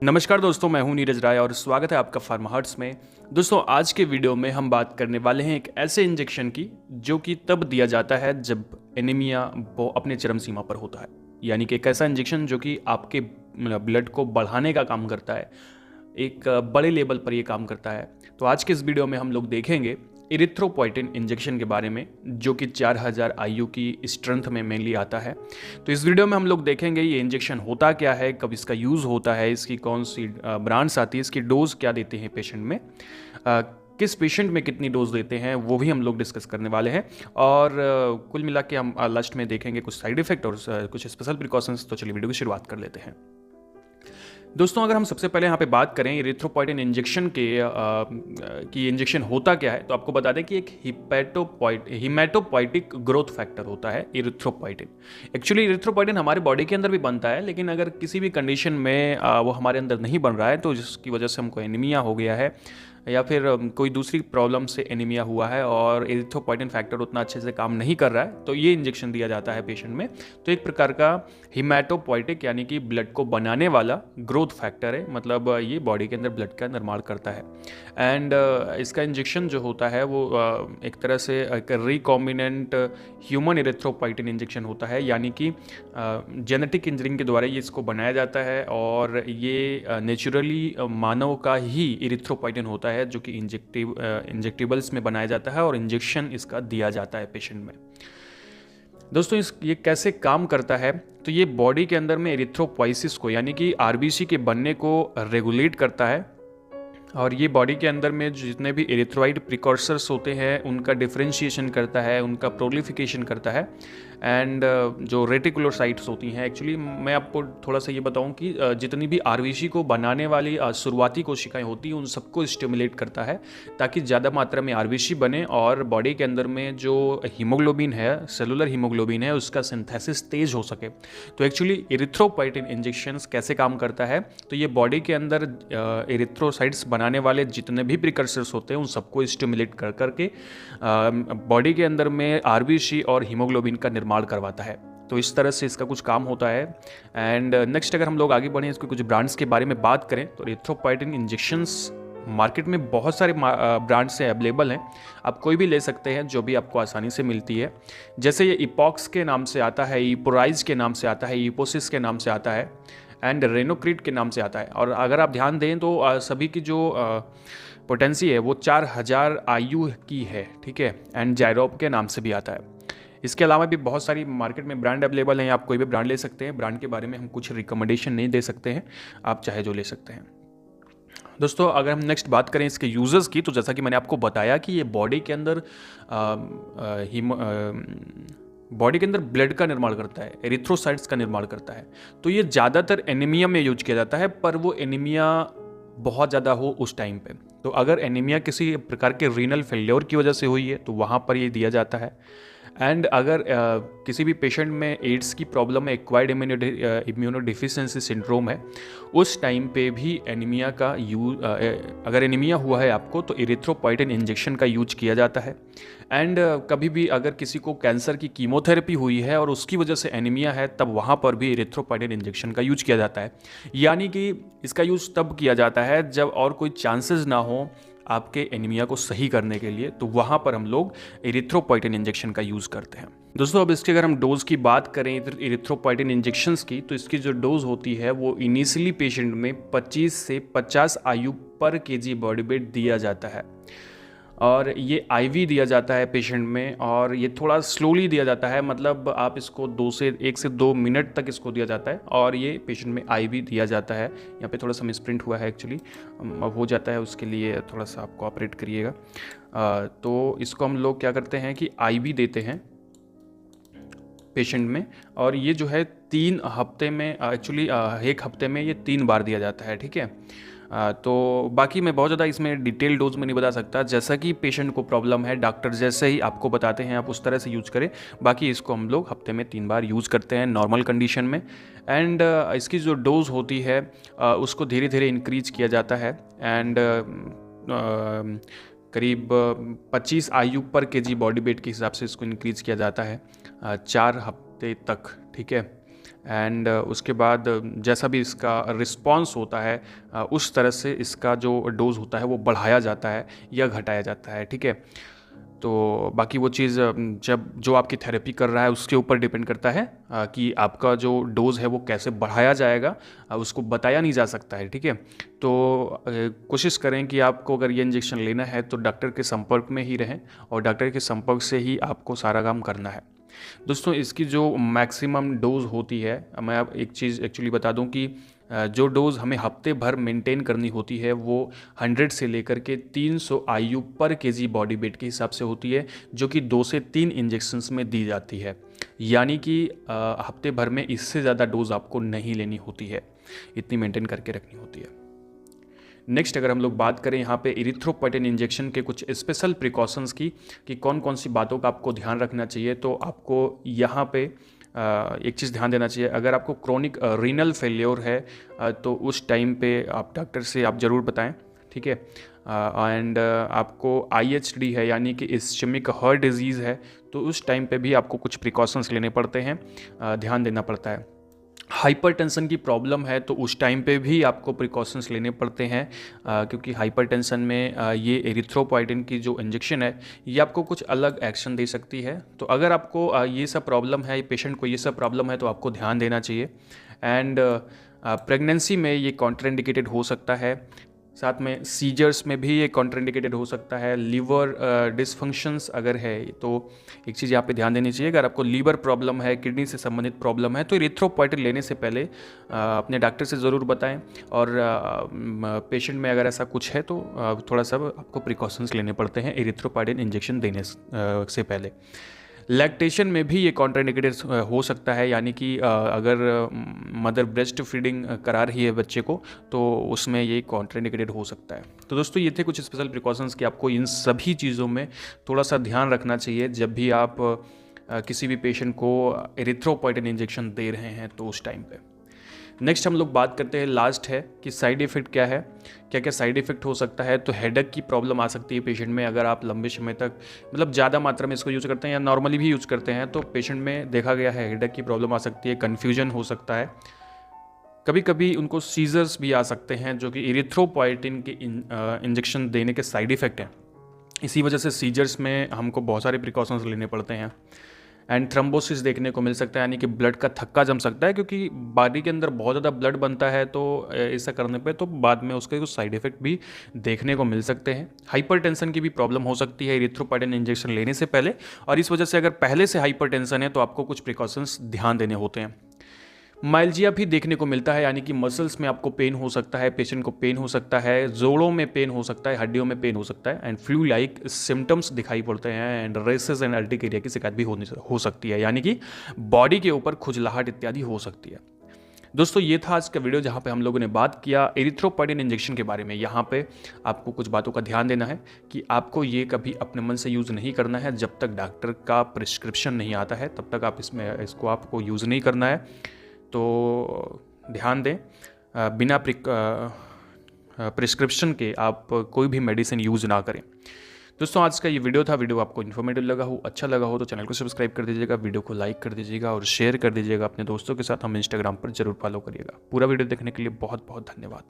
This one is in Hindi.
नमस्कार दोस्तों, मैं हूं नीरज राय और स्वागत है आपका फार्मा हर्ट्स में। दोस्तों, आज के वीडियो में हम बात करने वाले हैं एक ऐसे इंजेक्शन की जो कि तब दिया जाता है जब एनीमिया वो अपने चरम सीमा पर होता है। यानी कि एक ऐसा इंजेक्शन जो कि आपके ब्लड को बढ़ाने का काम करता है, एक बड़े लेवल पर ये काम करता है। तो आज के इस वीडियो में हम लोग देखेंगे इरिथ्रोपोइटिन इंजेक्शन के बारे में, जो कि 4000 आईयू की स्ट्रेंथ में मेनली आता है। तो इस वीडियो में हम लोग देखेंगे ये इंजेक्शन होता क्या है, कब इसका यूज़ होता है, इसकी कौन सी ब्रांड्स आती है, इसकी डोज क्या देते हैं पेशेंट में, किस पेशेंट में कितनी डोज देते हैं, वो भी हम लोग डिस्कस करने वाले हैं। और कुल मिला के हम लास्ट में देखेंगे कुछ साइड इफेक्ट और कुछ स्पेशल प्रिकॉशंस। तो चलिए वीडियो की शुरुआत कर लेते हैं। दोस्तों, अगर हम सबसे पहले यहाँ पे बात करें इरिथ्रोपोइटिन इंजेक्शन की इंजेक्शन होता क्या है, तो आपको बता दें कि एक हिमेटोपोइटिक ग्रोथ फैक्टर होता है इरिथ्रोपोइटिन। एक्चुअली इरिथ्रोपोइटिन हमारे बॉडी के अंदर भी बनता है, लेकिन अगर किसी भी कंडीशन में वो हमारे अंदर नहीं बन रहा है, तो जिसकी वजह से हमको एनीमिया हो गया है या फिर कोई दूसरी प्रॉब्लम से एनीमिया हुआ है और इरिथ्रोपोइटिन फैक्टर उतना अच्छे से काम नहीं कर रहा है, तो ये इंजेक्शन दिया जाता है पेशेंट में। तो एक प्रकार का हिमेटोपोइटिक यानी कि ब्लड को बनाने वाला ग्रोथ फैक्टर है, मतलब ये बॉडी के अंदर ब्लड का निर्माण करता है। एंड इसका इंजेक्शन जो होता है वो एक तरह से एक रिकॉम्बिनेंट ह्यूमन इरिथ्रोपोइटिन इंजेक्शन होता है, यानी कि जेनेटिक इंजीनियरिंग के द्वारा ये इसको बनाया जाता है और ये नेचुरली मानव का ही इरिथ्रोपोइटिन होता है, जो कि इंजेक्टिबल्स में बनाया जाता है और इंजेक्शन इसका दिया जाता है पेशेंट में। दोस्तों, ये कैसे काम करता है, तो ये बॉडी के अंदर में एरिथ्रोपोइसिस को यानी कि आरबीसी के बनने को रेगुलेट करता है और ये बॉडी के अंदर में जितने भी एरिथ्रोइड प्रिकॉर्सर्स होते हैं उनका डिफरेंशिएशन करता है, उनका प्रोलिफिकेशन करता है। एंड जो रेटिकुलोसाइट्स होती हैं, एक्चुअली मैं आपको थोड़ा सा ये बताऊं कि जितनी भी आरबीसी को बनाने वाली शुरुआती कोशिकाएं होती हैं उन सबको स्टिमुलेट करता है, ताकि ज़्यादा मात्रा में आरबीसी बने और बॉडी के अंदर में जो हीमोग्लोबिन है, सेलुलर हीमोग्लोबिन है, उसका सिंथेसिस तेज हो सके। तो एक्चुअली इरिथ्रोपोइटिन इंजेक्शंस कैसे काम करता है, तो ये बॉडी के अंदर एरिथ्रोसाइट्स बनाने वाले जितने भी प्रिकर्सर्स होते हैं उन सबको स्टिमुलेट कर करके बॉडी के अंदर में आरबीसी और हीमोग्लोबिन का निर्माण करवाता है। तो इस तरह से इसका कुछ काम होता है। एंड नेक्स्ट अगर हम लोग आगे बढ़ें, इसके कुछ ब्रांड्स के बारे में बात करें, तो इरिथ्रोपोइटिन इंजेक्शंस मार्केट में बहुत सारे ब्रांड्स से अवेलेबल हैं। आप कोई भी ले सकते हैं जो भी आपको आसानी से मिलती है। जैसे ये इपॉक्स के नाम से आता है, इपोराइज के नाम से आता है, इपोसिस के नाम से आता है एंड रेनोक्रिट के नाम से आता है। और अगर आप ध्यान दें तो सभी की जो पोटेंसी है वो 4000 आईयू की है, ठीक है। एंड जायरोप के नाम से भी आता है। इसके अलावा भी बहुत सारी मार्केट में ब्रांड अवेलेबल हैं, आप कोई भी ब्रांड ले सकते हैं। ब्रांड के बारे में हम कुछ रिकमेंडेशन नहीं दे सकते हैं, आप चाहे जो ले सकते हैं। दोस्तों, अगर हम नेक्स्ट बात करें इसके यूज़र्स की, तो जैसा कि मैंने आपको बताया कि ये बॉडी के अंदर बॉडी के अंदर ब्लड का निर्माण करता है, एरिथ्रोसाइट्स का निर्माण करता है। तो ये ज़्यादातर एनीमिया में यूज किया जाता है, पर वो एनीमिया बहुत ज़्यादा हो उस टाइम पे। तो अगर एनीमिया किसी प्रकार के रीनल फेल्योर की वजह से हुई है तो वहाँ पर ये दिया जाता है। एंड अगर किसी भी पेशेंट में एड्स की प्रॉब्लम है, एक्वायर्ड इम्यूनोडिफिशियंसी सिंड्रोम है, उस टाइम पे भी एनीमिया का अगर एनीमिया हुआ है आपको, तो इरिथ्रोपोइटिन इंजेक्शन का यूज किया जाता है। एंड कभी भी अगर किसी को कैंसर की कीमोथेरेपी हुई है और उसकी वजह से एनीमिया है, तब वहाँ पर भी इरिथ्रोपोइटिन इंजेक्शन का यूज किया जाता है। यानी कि इसका यूज तब किया जाता है जब और कोई चांसेस ना हो आपके एनीमिया को सही करने के लिए, तो वहाँ पर हम लोग इरिथ्रोपोइटिन इंजेक्शन का यूज़ करते हैं। दोस्तों, अब इसकी अगर हम डोज की बात करें इरिथ्रोपोइटिन इंजेक्शंस की, तो इसकी जो डोज होती है वो इनिशियली पेशेंट में 25 से 50 आईयू पर केजी बॉडी वेट दिया जाता है और ये आईवी दिया जाता है पेशेंट में, और ये थोड़ा स्लोली दिया जाता है, मतलब आप इसको 1 से 2 मिनट तक इसको दिया जाता है और ये पेशेंट में आईवी दिया जाता है। यहाँ पे थोड़ा सा मिसप्रिंट हुआ है, एक्चुअली अब हो जाता है, उसके लिए थोड़ा सा आप कोऑपरेट करिएगा। तो इसको हम लोग क्या करते हैं कि आईवी देते हैं पेशेंट में, और ये जो है 3 हफ्ते में, एक्चुअली 1 हफ्ते में ये 3 बार दिया जाता है, ठीक है। तो बाकी मैं बहुत ज़्यादा इसमें डिटेल डोज में नहीं बता सकता, जैसा कि पेशेंट को प्रॉब्लम है डॉक्टर जैसे ही आपको बताते हैं आप उस तरह से यूज़ करें। बाकी इसको हम लोग हफ्ते में 3 बार यूज़ करते हैं नॉर्मल कंडीशन में। एंड इसकी जो डोज होती है उसको धीरे धीरे इंक्रीज किया जाता है। एंड करीब 25 आईयू पर केजी बॉडी वेट के हिसाब से इसको इंक्रीज किया जाता है 4 हफ्ते तक, ठीक है। एंड उसके बाद जैसा भी इसका रिस्पॉन्स होता है उस तरह से इसका जो डोज होता है वो बढ़ाया जाता है या घटाया जाता है, ठीक है। तो बाकी वो चीज़ जब जो आपकी थेरेपी कर रहा है उसके ऊपर डिपेंड करता है कि आपका जो डोज़ है वो कैसे बढ़ाया जाएगा, उसको बताया नहीं जा सकता है, ठीक है। तो कोशिश करें कि आपको अगर ये इंजेक्शन लेना है तो डॉक्टर के संपर्क में ही रहें और डॉक्टर के संपर्क से ही आपको सारा काम करना है। दोस्तों इसकी जो मैक्सिमम डोज होती है, मैं अब एक चीज़ एक्चुअली बता दूं कि जो डोज़ हमें हफ्ते भर मेंटेन करनी होती है वो 100 से लेकर के 300 IU पर केजी बॉडी वेट के हिसाब से होती है, जो कि 2 से 3 इंजेक्शंस में दी जाती है। यानी कि हफ्ते भर में इससे ज़्यादा डोज आपको नहीं लेनी होती है, इतनी मेंटेन करके रखनी होती है। नेक्स्ट अगर हम लोग बात करें यहाँ पे इरिथ्रोपोएटिन इंजेक्शन के कुछ स्पेशल प्रिकॉशंस की कि कौन कौन सी बातों का आपको ध्यान रखना चाहिए, तो आपको यहाँ पे एक चीज़ ध्यान देना चाहिए। अगर आपको क्रोनिक रीनल फेल्योर है तो उस टाइम पे आप डॉक्टर से आप ज़रूर बताएं, ठीक है। एंड आपको IHD है यानी कि इस्चेमिक हार्ट डिजीज़ है, तो उस टाइम पे भी आपको कुछ प्रिकॉशंस लेने पड़ते हैं, ध्यान देना पड़ता है। हाइपरटेंशन की प्रॉब्लम है तो उस टाइम पे भी आपको प्रिकॉशंस लेने पड़ते हैं, क्योंकि हाइपरटेंशन में ये एरिथ्रोपोएटिन की जो इंजेक्शन है ये आपको कुछ अलग एक्शन दे सकती है। तो अगर आपको ये सब प्रॉब्लम है, पेशेंट को ये सब प्रॉब्लम है, तो आपको ध्यान देना चाहिए। एंड प्रेगनेंसी में ये कॉन्ट्राइंडिकेटेड हो सकता है, साथ में सीजर्स में भी ये कॉन्ट्राइंडिकेटेड हो सकता है। लीवर डिसफंक्शंस अगर है तो एक चीज़ यहाँ पे ध्यान देनी चाहिए, अगर आपको लीवर प्रॉब्लम है, किडनी से संबंधित प्रॉब्लम है, तो इरिथ्रोपोएटिन लेने से पहले अपने डॉक्टर से ज़रूर बताएं। और पेशेंट में अगर ऐसा कुछ है तो थोड़ा सा आपको प्रिकॉशंस लेने पड़ते हैं इरिथ्रोपोएटिन इंजेक्शन देने से पहले। लैक्टेशन में भी ये कॉन्ट्राइंडिकेटेड हो सकता है, यानी कि अगर मदर ब्रेस्ट फीडिंग करा रही है बच्चे को तो उसमें ये कॉन्ट्राइंडिकेटेड हो सकता है। तो दोस्तों ये थे कुछ स्पेशल प्रिकॉशंस कि आपको इन सभी चीज़ों में थोड़ा सा ध्यान रखना चाहिए जब भी आप किसी भी पेशेंट को एरिथ्रोपोएटिन इंजेक्शन दे रहे हैं तो उस टाइम पे। नेक्स्ट हम लोग बात करते हैं, लास्ट है कि साइड इफ़ेक्ट क्या है, क्या क्या साइड इफ़ेक्ट हो सकता है। तो हेडेक की प्रॉब्लम आ सकती है पेशेंट में अगर आप लंबे समय तक मतलब ज़्यादा मात्रा में इसको यूज़ करते हैं या नॉर्मली भी यूज़ करते हैं, तो पेशेंट में देखा गया है हेडेक की प्रॉब्लम आ सकती है, कन्फ्यूजन हो सकता है, कभी कभी उनको सीजर्स भी आ सकते हैं जो कि इरिथ्रोपोएटिन के इंजेक्शन देने के साइड इफ़ेक्ट हैं। इसी वजह से सीजर्स में हमको बहुत सारे प्रिकॉशंस लेने पड़ते हैं। एंड थ्रोम्बोसिस देखने को मिल सकता है, यानी कि ब्लड का थक्का जम सकता है, क्योंकि बॉडी के अंदर बहुत ज़्यादा ब्लड बनता है, तो ऐसा करने पे तो बाद में उसके कुछ साइड इफ़ेक्ट भी देखने को मिल सकते हैं। हाइपरटेंशन की भी प्रॉब्लम हो सकती है इरिथ्रोपोएटिन इंजेक्शन लेने से पहले, और इस वजह से अगर पहले से हाइपरटेंशन है तो आपको कुछ प्रिकॉशंस ध्यान देने होते हैं। माइल्जिया भी देखने को मिलता है, यानी कि मसल्स में आपको पेन हो सकता है, पेशेंट को पेन हो सकता है, जोड़ों में पेन हो सकता है, हड्डियों में पेन हो सकता है, एंड फ्लू लाइक सिम्टम्स दिखाई पड़ते हैं, एंड रेसेस एंड अर्टिकेरिया की शिकायत भी हो सकती है, यानी कि बॉडी के ऊपर खुजलाहट इत्यादि हो सकती है। दोस्तों ये था आज का वीडियो जहाँ पे हम लोगों ने बात किया एरिथ्रोपोएटिन इंजेक्शन के बारे में। यहाँ पे आपको कुछ बातों का ध्यान देना है कि आपको ये कभी अपने मन से यूज़ नहीं करना है, जब तक डॉक्टर का प्रिस्क्रिप्शन नहीं आता है तब तक आप इसको आपको यूज़ नहीं करना है। तो ध्यान दें, बिना प्रिस्क्रिप्शन के आप कोई भी मेडिसिन यूज़ ना करें। दोस्तों आज का ये वीडियो था, वीडियो आपको इन्फॉर्मेटिव लगा हो, अच्छा लगा हो तो चैनल को सब्सक्राइब कर दीजिएगा, वीडियो को लाइक कर दीजिएगा और शेयर कर दीजिएगा अपने दोस्तों के साथ। हम इंस्टाग्राम पर जरूर फॉलो करिएगा। पूरा वीडियो देखने के लिए बहुत बहुत धन्यवाद।